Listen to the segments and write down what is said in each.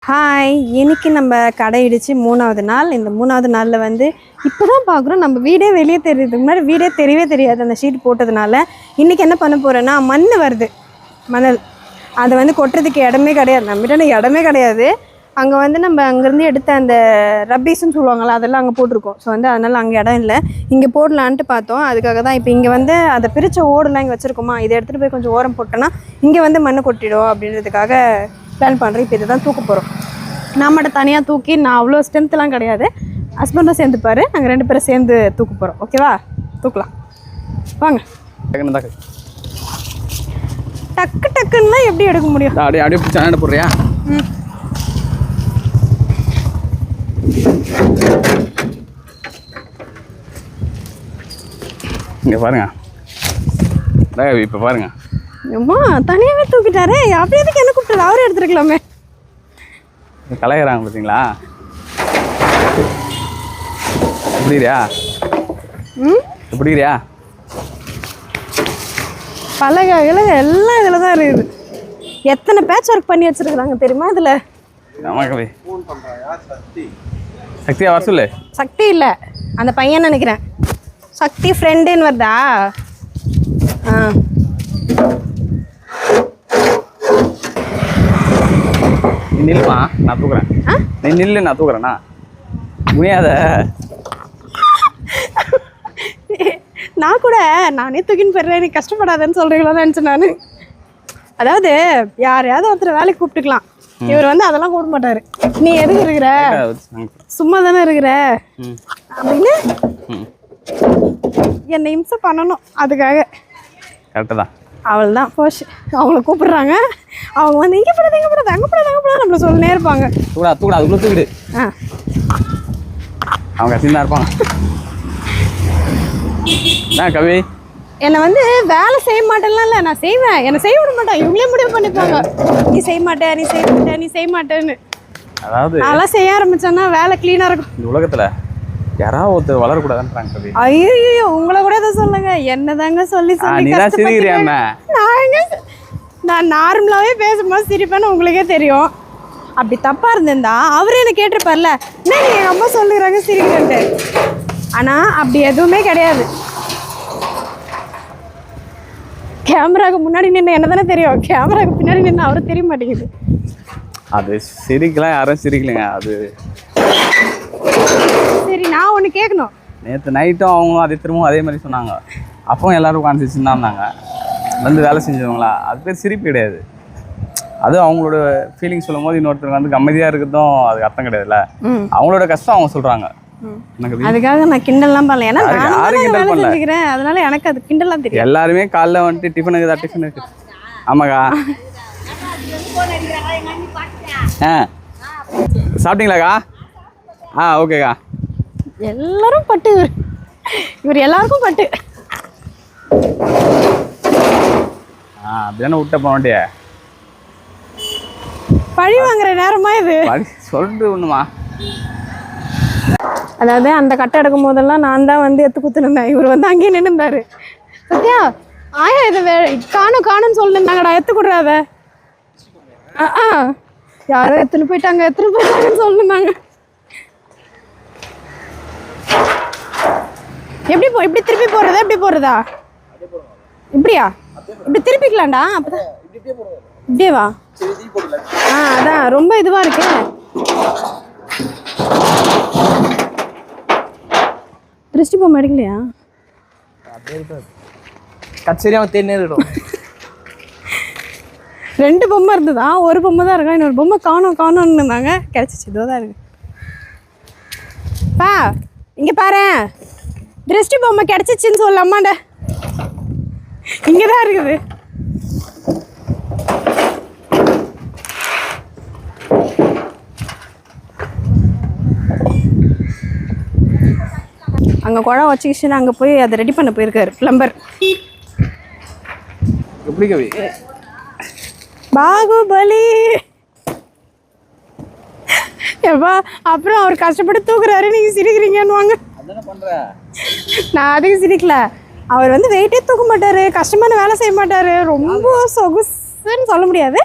Hi, இன்னைக்கு நம்ம கடை இடிச்சு 3வது நாள். இந்த 3வது நாளில் வந்து இப்போ தான் பார்க்குறோம். நம்ம வீடே வெளியே தெரியுதுக்கு முன்னாடி வீடே தெரியவே தெரியாது அந்த ஷீட் போட்டதுனால. இன்றைக்கி என்ன பண்ண போகிறேன்னா, மண் வருது, மணல். அதை வந்து கொட்டுறதுக்கு இடமே கிடையாது, நம்மகிட்ட இடமே கிடையாது. அங்கே வந்து நம்ம அங்கேருந்து எடுத்த அந்த ரப்பீஸ்ன்னு சொல்லுவாங்களா, அதெல்லாம் அங்கே போட்டிருக்கோம். ஸோ வந்து அதனால் அங்கே இடம் இல்லை, இங்கே போடலான்ட்டு பார்த்தோம். அதுக்காக தான் இப்போ இங்கே வந்து அதை பிரித்த ஓடுலாம் இங்கே வச்சுருக்கோமா, இதை எடுத்துகிட்டு போய் கொஞ்சம் ஓரம் போட்டோன்னா இங்கே வந்து மண் கொட்டிடும் அப்படின்றதுக்காக பிளான் பண்ணுறேன். இப்போ இதை தான் தூக்க போகிறோம். நான் மட்டும் தனியாக தூக்கி, நான் அவ்வளோ ஸ்ட்ரென்த்லாம் கிடையாது, ஹஸ்பண்டும் சேர்ந்துப்பார், நாங்கள் 2 பேரும் சேர்ந்து தூக்க போகிறோம். ஓகேவா? தூக்கலாம் வாங்க. டக்கு டக்குன்னா எப்படி எடுக்க முடியும்? அப்படியே அப்படியே பிடிச்சா போடுறியா? இங்கே பாருங்க, இப்போ பாருங்க, அம்மா தனியாகவே தூக்கிட்டாரே. அப்படியே எதுக்கு என்ன கூப்பிட்டு அவரே எடுத்துருக்கலாமே. கலைகிறாங்க பார்த்தீங்களா? எப்படியா எப்படியா? பலகை இலகை எல்லாம் இதில் தான் இருக்குது. எத்தனை பேட்ச் ஒர்க் பண்ணி வச்சுருக்குறாங்க தெரியுமா இதில்? சக்தியா வர சொல்லு. சக்தி இல்லை, அந்த பையன் நினைக்கிறேன். சக்தி ஃப்ரெண்டுன்னு வருதா? ஆ, நீ நில்லுமா, நான் தூக்குறேன். நீ நில்லு, நான் தூக்குறேண்ணா. முடியாத. நான் கூட நானே தூக்கின்னு போயிடுறேன், நீ கஷ்டப்படாதன்னு சொல்கிறீங்களோன்னு நினச்சேன் நான். அதாவது யாரையாவது ஒருத்தர் வேலைக்கு கூப்பிட்டுக்கலாம், இவர் வந்து அதெல்லாம் கூப்பிட மாட்டார். நீ எதுக்கு இருக்கிற, சும்மா தானே இருக்கிற அப்படின்னு என்னை இம்சை பண்ணணும். அதுக்காக கரெக்டு தான். அவள் தான் போஷ், அவங்கள கூப்பிடுறாங்க, அவங்க வந்து இங்கே போடாது, எங்கே போடாது, அங்கே போடாது, அங்கே போடாது நம்மளை சொல்லினே இருப்பாங்க. தூடா தூடா, அதுக்குள்ளே தூக்கிடு. அவங்க கசிந்தான் இருப்பாங்க. என்ன கவி, என்னை வந்து வேலை செய்ய மாட்டேன்லாம் இல்லை, நான் செய்வேன், என்னை செய்ய விட மாட்டேன். இவங்களே முடிவு பண்ணிப்பாங்க, நீ செய்ய மாட்டேன், நீ செய்ய மாட்டேன், நீ செய்ய மாட்டேன்னு. அதாவது அதெல்லாம் செய்ய ஆரம்பிச்சேன்னா வேலை க்ளீனாக இருக்கும். இந்த உலகத்தில் யாராவது ஒருத்தர் வளரக்கூடாதுன்றாங்க கவி. ஐயோ, உங்களை கூட எதை சொல்லுங்க, என்னதாங்க சொல்லி சொல்லி நான் நார்மலாகவே பேசும்போது சிரிப்பேன்னு உங்களுக்கே தெரியும். அப்படி தப்பாக இருந்திருந்தா அவரே என்ன கேட்டிருப்பார்ல, என்ன நீ எங்கள் அம்மா சொல்லுறாங்க சிரிக்கிறேன்ட்டு. ஆனால் அப்படி எதுவுமே கிடையாது. கேமராவுக்கு முன்னாடி நின்று என்ன தானே தெரியும், கேமராவுக்கு பின்னாடி நின்று அவருக்கு தெரிய மாட்டேங்குது. அது சிரிக்கலாம், யாரும் சிரிக்கலைங்க. அது சரி, நான் ஒன்று கேட்கணும். நேற்று நைட்டும் அவங்களும் அதே திரும்பவும் அதே மாதிரி சொன்னாங்க. அப்பவும் எல்லோரும் கான்சியஸ் தான் இருந்தாங்க, வந்து வேலை செஞ்சவங்களா. அது பேர் சிரிப்பு கிடையாது. அது அவங்களோட ஃபீலிங் சொல்லும் போது இன்னொருத்தர் வந்து அமைதியாக இருக்கிறதும் அதுக்கு அர்த்தம் கிடையாதுல்ல. அவங்களோட கஷ்டம் அவங்க சொல்கிறாங்க. அதுக்காக நான் கிண்டல்லாம் பண்ணல, ஏன்னா வேலை செஞ்சுக்கிறேன், அதனால எனக்கு அது கிண்டல்லாம் தெரியும். எல்லாருமே காலைல வந்துட்டு டிஃபனுக்கு தான், டிஃபனுக்கு. ஆமாக்கா. சாப்பிட்டீங்களாக்கா? ஓகேக்கா. எல்லாரும் பட்டு, இவர் எல்லாருக்கும் பட்டு. அப்படிதானே விட்ட போனோட்டியே. பழி வாங்குற நேரமா இது? சொல்லிட்டு ஒண்ணுமா. அதாவது அந்த கட்டை எடுக்கும் போதெல்லாம் நான் தான் வந்து எத்து குத்துருந்தேன், இவர் வந்து அங்கேயே நின்றுந்தாரு. சத்யா, ஆயா இதை காணும் காணும்னு சொல்லிருந்தாங்கடா, எத்து கொடுறாத. யாரோ எத்தனை போயிட்டாங்கன்னு சொல்லிருந்தாங்க. இப்படி திருப்பி போடுறதா, இப்படி போடுறதா? இப்படியா? இப்படி திருப்பிக்கலாம்டா. அப்பதான் இப்படியே வா. அதான் ரொம்ப இதுவா இருக்கு. திருஷ்டி பொம்மை எடுக்கலையா? கச்சேரியா தேடிடும். 2 பொம்மை இருந்ததா, ஒரு பொம்மை தான் இருக்கா, இன்னொரு பொம்மை காணோம்னு இருந்தாங்க. கிடைச்சிச்சு, இதோ தான் இருக்கு. பா இங்கே பாரு, திருஷ்டி பொம்மை கிடைச்சிச்சின்னு சொல்லலாமாண்ட, இங்கே தான் இருக்குது. அங்கே குழம் வச்சுக்கிச்சு, அங்கே போய் அதை ரெடி பண்ண போயிருக்காரு பிளம்பர். எப்படி கவி? பாகுபலி. எப்பா அப்புறம் அவர் கஷ்டப்பட்டு தூக்குறாரு, நீங்கள் சிரிக்கிறீங்கன்னு வாங்க. நான் அதுக்கு சிரிக்கல, அவர் வந்து வெயிட்டே தூக்க மாட்டார், கஷ்டமான வேலை செய்ய மாட்டார், ரொம்ப சொகுசுன்னு சொல்ல முடியாது,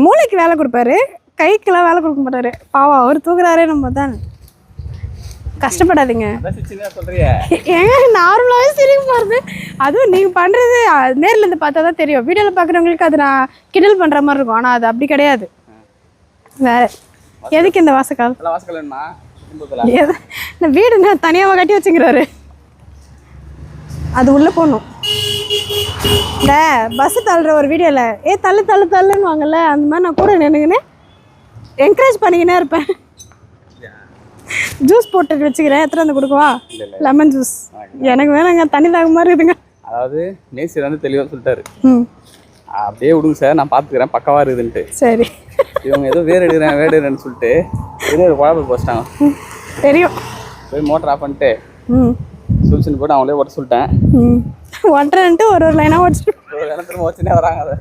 மூளைக்கு வேலை கொடுப்பாரு, கைக்கெல்லாம் வேலை கொடுக்க மாட்டாரு பாவம், அவர் தூக்குறாரே நம்ம தான். கஷ்டப்படாதீங்க சொல்றிய ஏங்க, நார்மலாகவே சிரிப்பு வருது. அதுவும் நீங்கள் பண்ணுறது நேரில் இருந்து பார்த்தா தான் தெரியும். வீடியோவில் பார்க்குறவங்களுக்கு அது நான் கிண்டல் பண்ணுற மாதிரி இருக்கும், ஆனால் அது அப்படி கிடையாது. வேற எதுக்கு இந்த வாசக்கால்? இந்த வீடு நான் தனியாக கட்டி வச்சுக்கிறாரு, அது உள்ளே போகணும். இந்த பஸ்ஸு தள்ளுற ஒரு வீடியோவில் தள்ளு தள்ளு தள்ளுன்னு வாங்கல, அந்த மாதிரி நான் கூட நின்றுங்கன்னு என்கரேஜ் பண்ணிக்கினே இருப்பேன். ஜூஸ் போட்டு வச்சுக்கிறேன், எத்தனை வந்து கொடுக்குவா? லெமன் ஜூஸ் எனக்கு வேணாங்க, தண்ணி தாக மாதிரி இருக்குதுங்க. அதாவது நேசர் வந்து தெளிவாக சொல்லிட்டாரு, அப்படியே விடுங்க சார் நான் பார்த்துக்கிறேன் பக்கவா இருக்குதுன்ட்டு. சரி, இவங்க ஏதோ வேறு எடுக்கிறேன்னு சொல்லிட்டு ஒரு குழம்பு போச்சிட்டாங்க. தெரியும், போய் மோட்டர் ஆஃப் பண்ணிட்டு சொல்யூஷன் போட்டு அவங்களே ஓட்ட சொல்லிட்டேன். ஒன்றரைன்ட்டு ஒரு லைனாக ஓடிச்சு, ஒரு வேலை திரும்ப வச்சுனே வராங்க. அதை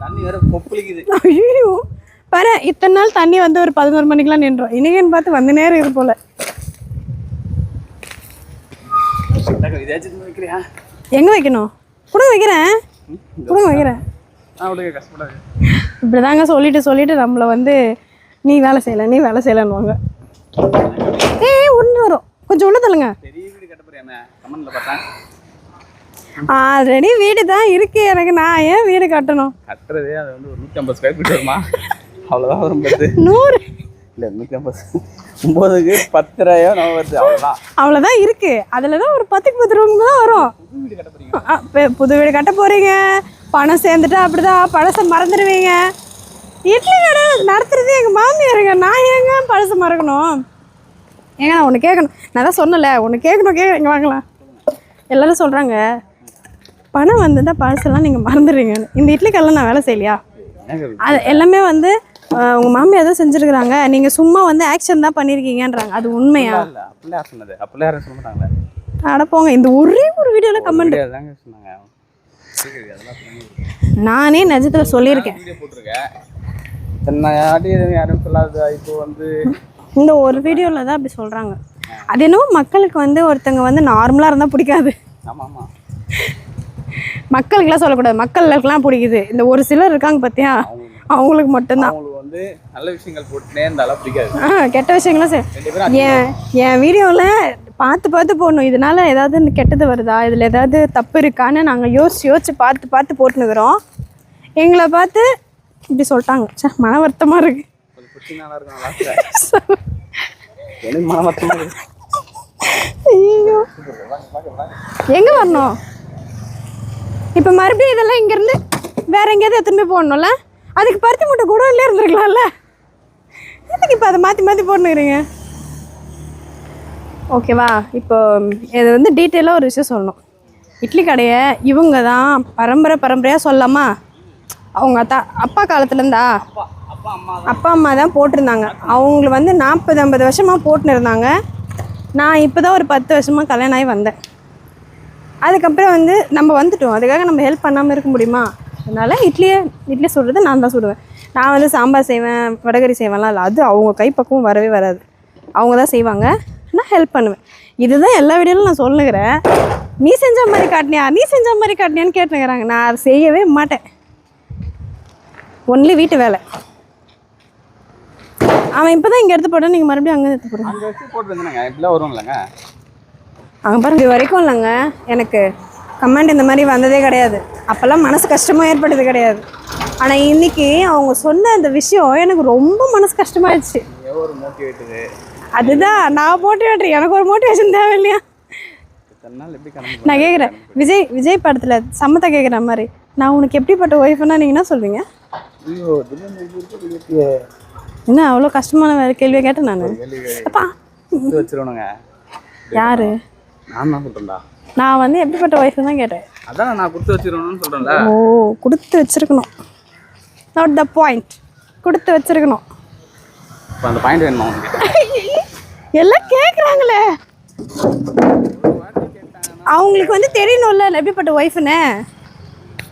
தண்ணி வேறு கொப்பளிக்குது. ஐயோ பாரு, இத்தனை நாள் தண்ணி வந்து ஒரு 11 மணிக்கெலாம் நின்றோம், இன்னைக்குன்னு பார்த்து வந்து நேரம் இது போல். எங்கே வைக்கணும்? கொடுங்க வைக்கிறேன், கொடுங்க வைக்கிறேன். இப்படி தாங்க சொல்லிட்டு நம்மளை வந்து நீ வேலை செய்யலை நீ வேலை செய்யலைன்னுவாங்க. ஒன்று வரும், கொஞ்சம் உள்ள தள்ளுங்க. ஆல்ரெடி வீடு தான் இருக்கு எனக்கு, நான் ஏன் வீடு கட்டணும்? கட்டுறதே அது வந்து ஒரு 150 ஸ்கொயர் ஃபீட் வருமா, அவ்வளோதான் வரும். 100 இல்லை 150, 9க்கு 10,000 நம்ம வருது, அவ்வளோதான். அவ்வளோதான் இருக்கு. அதில் தான் ஒரு 10க்கு 10 ரூம் தான் வரும். புது வீடு கட்ட போறீங்க, பணம் சேர்ந்துட்டா அப்படிதான் பழசை மறந்துடுவீங்க. இட்லி கடை நடத்துறது எங்கள் மாமியாருங்க, நான் ஏங்க பழசை மறக்கணும்? ஏங்க நான் ஒன்று கேட்கணும், நான் தான் சொன்னல ஒன்று கேட்கணும் இங்கே வாங்கலாம். எல்லோரும் சொல்கிறாங்க பணம் வந்துதான் பழசெல்லாம் நீங்கள் மறந்துடுறீங்க. இந்த இட்லி கடையில் நான் வேலை செய்யலையா? அது எல்லாமே வந்து உங்கள் மாமியார் தான் செஞ்சுருக்குறாங்க, நீங்கள் சும்மா வந்து ஆக்ஷன் தான் பண்ணியிருக்கீங்கன்றாங்க. அது உண்மையா? அட போங்க, இந்த ஒரே ஒரு வீடியோவில் கமெண்ட் நானே நிஜத்தில் சொல்லியிருக்கேன். இந்த ஒரு வீடியோவில் தான் அப்படி சொல்கிறாங்க. அது என்னவோ மக்களுக்கு வந்து ஒருத்தங்க வந்து நார்மலாக இருந்தால் பிடிக்காது. மக்களுக்கெல்லாம் சொல்லக்கூடாது, மக்களுக்கெல்லாம் பிடிக்குது. இந்த ஒரு சிலர் இருக்காங்க பார்த்தியா, அவங்களுக்கு மட்டும்தான் வந்து நல்ல விஷயங்கள் போட்டுனே இருந்தாலும் பிடிக்காது. கெட்ட விஷயங்களும் சரி. என் வீடியோவில் பார்த்து போடணும், இதனால ஏதாவது கெட்டது வருதா, இதில் ஏதாவது தப்பு இருக்கான்னு நாங்கள் யோசிச்சு பார்த்து போட்டுனுக்குறோம். எங்களை பார்த்து இப்படி சொல்லிட்டாங்க, சே மன வருத்தமாக இருக்கு. ஐயோ எங்கே வரணும் இப்போ மறுபடியும்? இதெல்லாம் இங்கேருந்து வேற எங்கேயாவது எடுத்துன்னு போய் போடணும்ல, அதுக்கு பருத்தி மூட்டை கூட இல்லையே இருந்துருக்கலாம்ல, எதுக்கு இப்போ அதை மாற்றி போட்டுக்கிறீங்க? ஓகேவா, இப்போ இது வந்து டீட்டெயிலாக ஒரு விஷயம் சொல்லணும். இட்லி கடையை இவங்க தான் பரம்பரையாக சொல்லலாமா? அவங்க அப்பா காலத்துலேருந்தா அப்பா அம்மா தான் போட்டிருந்தாங்க. அவங்கள வந்து 40-50 வருஷமாக போட்டுன்னு இருந்தாங்க. நான் இப்போ தான் ஒரு 10 வருஷமாக கல்யாணம் ஆகி வந்தேன். அதுக்கப்புறம் வந்து நம்ம வந்துட்டோம், அதுக்காக நம்ம ஹெல்ப் பண்ணாமல் இருக்க முடியுமா? அதனால் இட்லி சுடுறது நான் தான் சுடுவேன். நான் வந்து சாம்பார் செய்வேன், வடகரி செய்வேன்லாம் இல்லை, அது அவங்க கைப்பக்குவம் வரவே வராது. அவங்க தான் செய்வாங்க, நான் ஹெல்ப் பண்ணுவேன். இதுதான் எல்லா வீடியோலும் நான் சொல்லுகிறேன். நீ செஞ்ச மாதிரி காட்டினியான்னு கேட்டுக்கிறாங்க. நான் அதை செய்யவே மாட்டேன், ஒன்லி வீட்டு வேலை. அவன் இப்போ தான் இங்கே எடுத்து போட்டான், நீங்கள் மறுபடியும் அங்கே எடுத்து போடுங்க. அங்கே பாருங்க, இது வரைக்கும் இல்லைங்க எனக்கு கமெண்ட் இந்த மாதிரி வந்ததே கிடையாது. அப்போல்லாம் மனசு கஷ்டமாக ஏற்பட்டது கிடையாது. ஆனால் இன்றைக்கி அவங்க சொன்ன அந்த விஷயம் எனக்கு ரொம்ப மனசு கஷ்டமாயிடுச்சு. அதுதான் நான் மோட்டிவேட்டர், எனக்கு ஒரு மோட்டிவேஷன் தேவை இல்லையா? நான் கேட்குறேன், விஜய் படத்தில் சம்மத்தை கேட்குற மாதிரி, நான் உனக்கு எப்படிப்பட்ட ஒய்ஃப்னா நீங்கள் என்ன சொல்வீங்க? என்ன அவ்வளோ கஷ்டமான வேறு கேள்வியை கேட்டேன் நான். அப்பா யாரு? நான் வந்து எப்படிப்பட்ட ஒய்ஃப் தான் கேட்டேன். அதான் நான் கொடுத்து வச்சிரணும்னு சொல்றேன்ல. ஓ, கொடுத்து வச்சிருக்கணும், நாட் த பாயிண்ட், கொடுத்து வச்சிருக்கணும். இப்போ அந்த பாயிண்ட் வேணுமா உங்களுக்கு? எல்லாம் கேட்குறாங்களே, அவங்களுக்கு வந்து தெரியணும்ல நான் எப்படிப்பட்ட ஒய்ஃப்னு,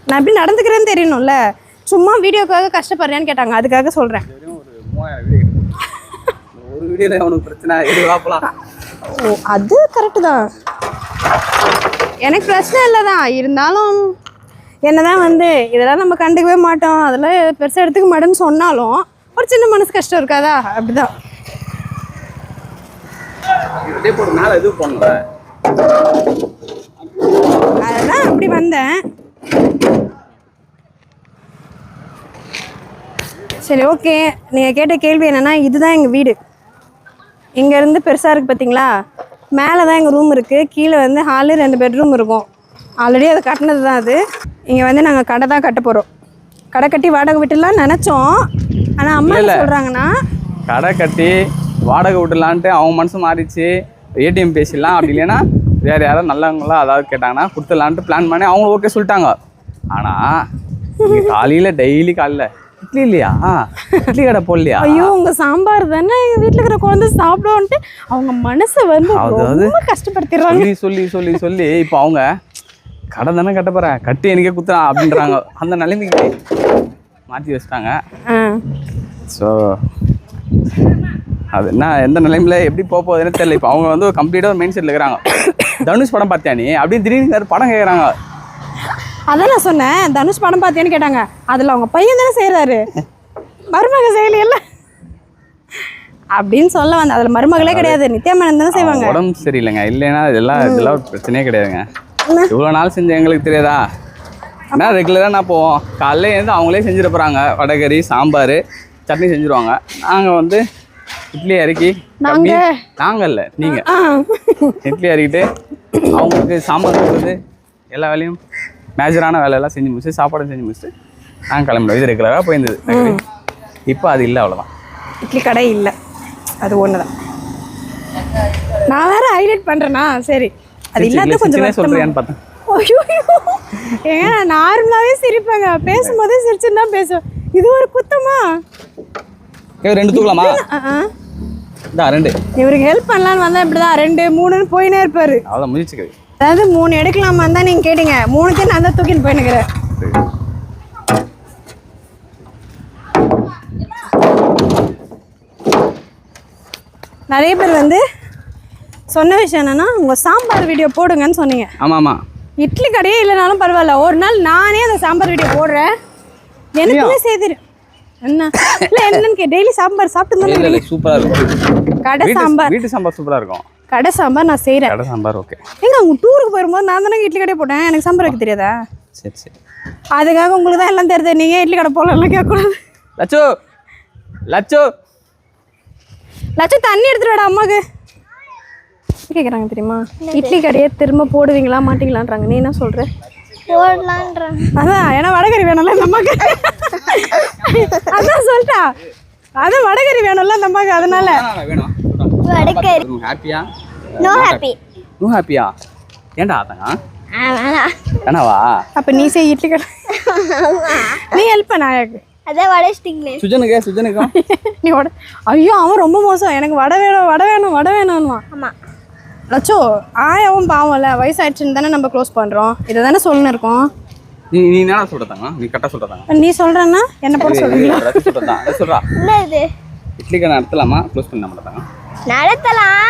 நான் எப்படி நடந்துக்கிறேன்னு தெரியணும்ல. சும்மா வீடியோக்காக கஷ்டப்படுறேன்னு கேட்டாங்க, அதுக்காக சொல்கிறேன். ஒரு வீடியோல அவனுக்கு பிரச்சனை எதுவாப்பலாம். ஓ, அது கரெக்டு தான், எனக்கு பிரச்சனை இல்லை தான். இருந்தாலும் என்னதான் வந்து இதெல்லாம் நம்ம கண்டுக்கவே மாட்டோம், அதெல்லாம் பெருசாக எடுத்துக்க மாட்டேன்னு சொன்னாலும் ஒரு சின்ன மனசு கஷ்டம் இருக்காதா? அப்படிதான். மேலே இது போடல, அதுதான் அப்படி வந்தேன். சரி, ஓகே. நீங்கள் கேட்ட கேள்வி என்னென்னா, இதுதான் எங்கள் வீடு. இங்கேருந்து பெருசாக இருக்குது பார்த்தீங்களா? மேலே தான் எங்கள் ரூம் இருக்குது, கீழே வந்து ஹாலு 2 பெட்ரூம் இருக்கும். ஆல்ரெடி அதை கட்டினது தான் அது. இங்கே வந்து நாங்கள் கடை தான் கட்ட போகிறோம். கடை கட்டி வாடகை விட்டுலாம் நினச்சோம். ஆனால் அம்மா என்ன சொல்கிறாங்கன்னா, கடை கட்டி வாடகை விட்டுலான்ட்டு அவங்க மனசு மாறிச்சு. ஏடிஎம் பேசிடலாம், அப்படி இல்லைன்னா வேறு யாராவது நல்லவங்களா அதாவது கேட்டாங்கன்னா கொடுத்துடலான்ட்டு பிளான் பண்ணி அவங்க ஓகே சொல்லிட்டாங்க. ஆனால் காலையில் டெய்லி காலையில் இட்லி இல்லையா, இட்லி கடை போடலையா, ஐயோ உங்கள் சாம்பார் தானே எங்கள் வீட்டில் இருக்கிற குழந்தை சாப்பிடுவோன்ட்டு அவங்க மனசை வந்து ரொம்ப கஷ்டப்படுத்திடுறாங்க. சொல்லி சொல்லி சொல்லி சொல்லி இப்போ அவங்க கடை தானே கட்ட போகிறேன், கட்டி எனக்கே குத்துறான் அப்படின்றாங்க. அந்த நிலைமைக்கு மாற்றி வச்சுட்டாங்க. ஸோ அது என்ன எந்த நிலைமையில் எப்படி போக போகுதுன்னு தெரியல. இப்போ அவங்க வந்து கம்ப்ளீட்டாக ஒரு மைண்ட் செட்டில் இருக்கிறாங்க. தனுஷ் படம் பார்த்தியா நீ அப்படின்னு திடீர்னு படம் கேட்குறாங்க. அதான் நான் சொன்னேன், தனுஷ் படம் பார்த்தியான்னு கேட்டாங்க. அதில் அவங்க பையன் தானே செய்கிறாரு, மருமக செய்யலையில அப்படின்னு சொல்ல வந்து. அதில் மருமகளே கிடையாது, நித்யா மேனன் தானே செய்வாங்க. உடம்பு சரியில்லைங்க, இல்லைன்னா இதெல்லாம் பிரச்சனையே கிடையாதுங்க. இவ்வளோ நாள் செஞ்சு எங்களுக்கு தெரியாதா? ஏன்னா ரெகுலராக நான் போவோம், காலையில் இருந்து அவங்களே செஞ்சுட்டு போகிறாங்க. வடகறி, சாம்பார், சட்னி செஞ்சுருவாங்க. நாங்கள் வந்து இட்லி இறக்கி, நாங்கள் இல்லை நீங்கள் இட்லி இறக்கிட்டு அவங்களுக்கு சாம்பார் கொடுத்து எல்லா வேலையும் மேஜரான வேலையெல்லாம் செஞ்சு முடிச்சு, சாப்பாடும் செஞ்சு முடிச்சுட்டு நாங்கள் கிளம்பிடுவோம். இது ரெகுலராக போயிருந்தது. இப்போ அது இல்லை, அவ்வளோதான். இட்லி கடை இல்லை, அது ஒன்று தான். நான் வேறு ஹைலைட் பண்ணுறேன்னா சரி, அது இல்லாத கொஞ்சம் சொல்கிறேன்னு பார்த்தேன். ஐயோ ஏங்க, நான் நார்மலாகவே சிரிப்பேங்க, பேசும்போதே சிரிச்சுன்னு தான் பேசுவேன். இது ஒரு குத்தமா? 2 தூக்கலாமா? இதான் 2. இவருக்கு ஹெல்ப் பண்ணலான்னு வந்தால் இப்படி தான் 2 3ன்னு போயினே இருப்பார். அவ்வளோ முடிச்சுக்கு. அதாவது 3 எடுக்கலாமா தான் நீங்கள் கேட்டீங்க, 3த்தையும் நான் தான் தூக்கின்னு போயினுக்கிறேன். நிறைய பேர் வந்து சொன்ன விஷயம் என்னன்னா, உங்கள் சாம்பார் வீடியோ போடுங்கன்னு சொன்னீங்க. ஆமாம் ஆமாம். இட்லி கடையே இல்லைனாலும் பரவாயில்ல, ஒரு நாள் நானே அந்த சாம்பார் வீடியோ போடுறேன். எனக்குமே செய்திரு என்ன இல்லை என்னன்னு டெய்லி சாம்பார் சாப்பிட்டு சூப்பராக இருக்கும். கடை சாம்பார், வீட்டு சாம்பார் சூப்பராக இருக்கும். கடை சாம்பார் நான் செய்கிறேன். கடை சாம்பார் ஓகே. எங்க அவங்க டூருக்கு போயிரும்போது நான் தானே இட்லி கடை போட்டேன், எனக்கு சாம்பார் வைக்க தெரியாதா? சரி சரி, அதுக்காக உங்களுக்கு தான் எல்லாம் தெரியுது, நீங்கள் இட்லி கடை போகலாம் கேட்கக்கூடாது. லட்சு லட்சு லட்சு தண்ணி எடுத்துட்டு வாடா அம்மாவுக்கு கேட்குறாங்க தெரியுமா. இட்லி கடையை திரும்ப போடுவீங்களா மாட்டீங்களான்றாங்க, நீ என்ன சொல்கிற? போடலான்றாங்க. அதான் ஏன்னா வடகறி வேணும்ல இந்த அம்மாக்கு, அதான் சொல்லிட்டா. அதான் வடகறி வேணும்ல இந்த அம்மாக்கு, அதனால வடகறி. ஹாப்பியா? No happy. நோ ஹாப்பியா? ஏன்டா அதான் வேணாம். வேணாவா? அப்போ நீ செய் இட்லி கடை, நீ ஹெல்ப் பண்ண ஆயாக்கு. அதான் வடச்சிட்டிங்களே. சுஜனுக்கும் நீ வடை. ஐயோ அவன் ரொம்ப மோசம், எனக்கு வடை வேணும் வடை வேணும் வடை வேணும்மா. ஆமாம் லட்சோ ஆயாவும் பாவம்ல, வயசாயிடுச்சுன்னு தானே நம்ம க்ளோஸ் பண்ணுறோம், இதை தானே சொல்லணும் இருக்கோம். நீ என்ன சொல்றதாங்க? நீ கரெக்டாக சொல்றதாங்க. நீ சொல்கிறேன்னா என்ன போட சொல்கிறீங்களா? சொல்கிறா இல்லை இது இட்லி கடை நடத்தலாமா க்ளோஸ் பண்ண மாட்டாங்க? நடத்தலாம்.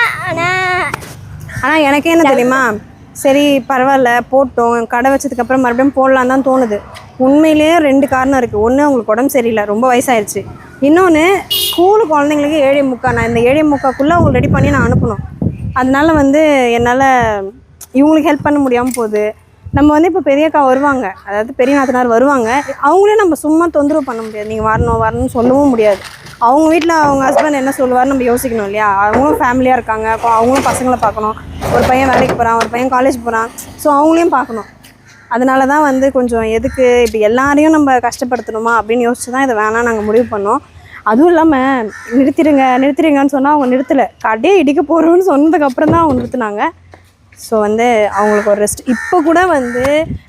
ஆனால் எனக்கே என்ன தெரியுமா, சரி பரவாயில்ல போட்டோம், கடை வச்சதுக்கப்புறம் மறுபடியும் போடலாம் தான் தோணுது. உண்மையிலேயே 2 காரணம் இருக்குது. ஒன்று அவங்களுக்கு உடம்பு சரியில்லை, ரொம்ப வயசாயிடுச்சு. இன்னொன்று ஸ்கூலு குழந்தைங்களுக்கு 7:45, நான் இந்த 7:45 அவங்களுக்கு ரெடி பண்ணி நான் அனுப்பணும். அதனால வந்து என்னால் இவங்களுக்கு ஹெல்ப் பண்ண முடியாமல் போகுது. நம்ம வந்து இப்போ பெரியக்கா வருவாங்க, அதாவது பெரிய நாத்தனார் வருவாங்க, அவங்களே நம்ம சும்மா தொந்தரவு பண்ண முடியாது. நீங்கள் வரணும்னு சொல்லவும் முடியாது. அவங்க வீட்டில் அவங்க ஹஸ்பண்ட் என்ன சொல்லுவார் நம்ம யோசிக்கணும் இல்லையா. அவங்களும் ஃபேமிலியாக இருக்காங்க, அவங்களும் பசங்களை பார்க்கணும். ஒரு பையன் வேலைக்கு போகிறான், ஒரு பையன் காலேஜ் போகிறான், ஸோ அவங்களையும் பார்க்கணும். அதனால தான் வந்து கொஞ்சம் எதுக்கு இப்படி எல்லாரையும் நம்ம கஷ்டப்படுத்தணுமா அப்படின்னு யோசிச்சு தான் இதை வேணாம் நாங்கள் முடிவு பண்ணோம். அதுவும் இல்லாமல் நிறுத்திடுங்கன்னு சொன்னால் அவங்க நிறுத்தலை, கடையே இடிக்க போகிறோன்னு சொன்னதுக்கப்புறம் தான் அவங்க நிறுத்தினாங்க. ஸோ வந்து அவங்களுக்கு ஒரு ரெஸ்ட். இப்போ கூட வந்து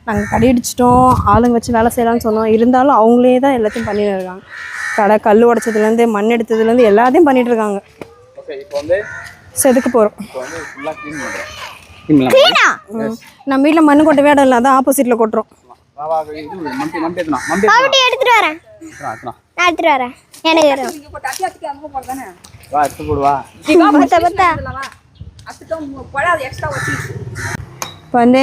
நாங்கள் கடை இடிச்சிட்டோம், ஆளுங்க வச்சு வேலை செய்யலாம்னு சொன்னோம், இருந்தாலும் அவங்களே தான் எல்லாத்தையும் பண்ணிட்டு இருக்காங்க. கடை கல் உடைச்சதுலேருந்து மண் எடுத்ததுலேருந்து எல்லாத்தையும் பண்ணிட்டு இருக்காங்க. செதுக்க போகிறோம். நம்ம வீட்டில் மண் கொட்ட வேடம் இல்லை, அதான் ஆப்போசிட்டில் கொட்டுறோம். எடுத்துட்டு வரேன், நான் எடுத்துட்டு வரேன். எனக்கு இப்போ வந்து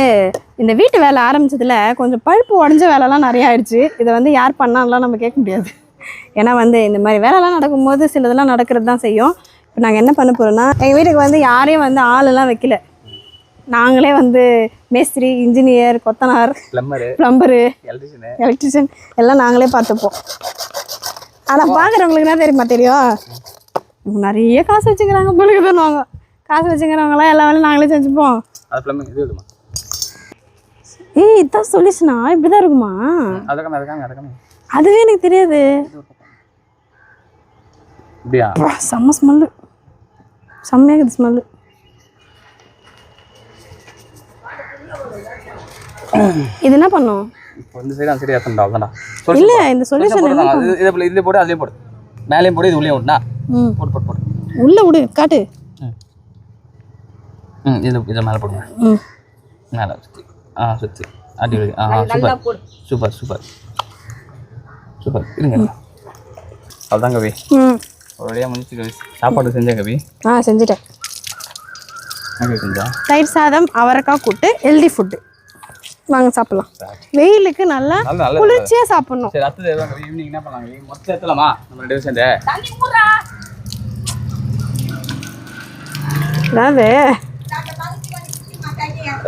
இந்த வீட்டு வேலை ஆரம்பிச்சதுல கொஞ்சம் பழுப்பு உடஞ்ச வேலைலாம் நிறைய ஆயிடுச்சு. இதை வந்து யார் பண்ணாலாம் நம்ம கேட்க முடியாது. ஏன்னா வந்து இந்த மாதிரி வேலைலாம் நடக்கும்போது சிலதெல்லாம் நடக்கிறது தான் செய்யும். இப்போ நாங்கள் என்ன பண்ண போகிறோம்னா எங்கள் வீட்டுக்கு வந்து யாரையும் வந்து ஆளெல்லாம் வைக்கல. நாங்களே வந்து மேஸ்திரி, இன்ஜினியர், கொத்தனார், ப்ளம்பரு, எலக்ட்ரிஷியன் எல்லாம் நாங்களே பார்த்துப்போம். ஆனால் பார்க்குறவங்களுக்கு என்ன தெரியுமா தெரியும், நிறைய காசு வச்சுக்கிறாங்க பிள்ளைங்க தருவாங்க. காசு வச்சுக்கிறவங்களாம் எல்லா வேலையும் நாங்களே செஞ்சுப்போம். ஏய் இதான் சொல்லிச்சுனா இப்படி தான் இருக்குமா? அதுவே எனக்கு தெரியாது. செம்ம ஸ்மெல்லு, செம்மையாகுது ஸ்மெல்லு. இது என்ன பண்ணும்? இந்த சைடு அந்த சைடு ஏத்தண்டா அவ்வளவுதான்டா. இல்ல இந்த சொல்யூஷன் என்ன? இதுல போடு, அதுலயே போடு. மேலேயும் போடு, இது உள்ளே விடுனா. போடு போடு போடு. உள்ள விடு, காட்டு. இது மேலே போடுங்க. மேலே சுத்தி. சுத்தி. அடி விடு. சூப்பர். Super super. சூப்பர். இருங்க. அவ்வளோதான் கவி. ஒரு வழியாக முடிச்சு கவி. சாப்பாடு செஞ்சேன் கவி. செஞ்சுட்டேன். செஞ்சா தயிர் சாதம், அவரைக்காய் கூட்டு, ஹெல்தி ஃபுட்டு. வாங்க சாப்பிடலாம். வெயிலுக்கு நல்லா குளிர்ச்சியாக சாப்பிடணும். சரி, அடுத்தது எதாவது ஈவினிங் என்ன பண்ணலாம்? மொத்தம் ஏற்றலாமா நம்ம 2 பேரும் சேர்ந்து? அதாவது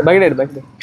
பக்கெட் எடு, பக்கெட்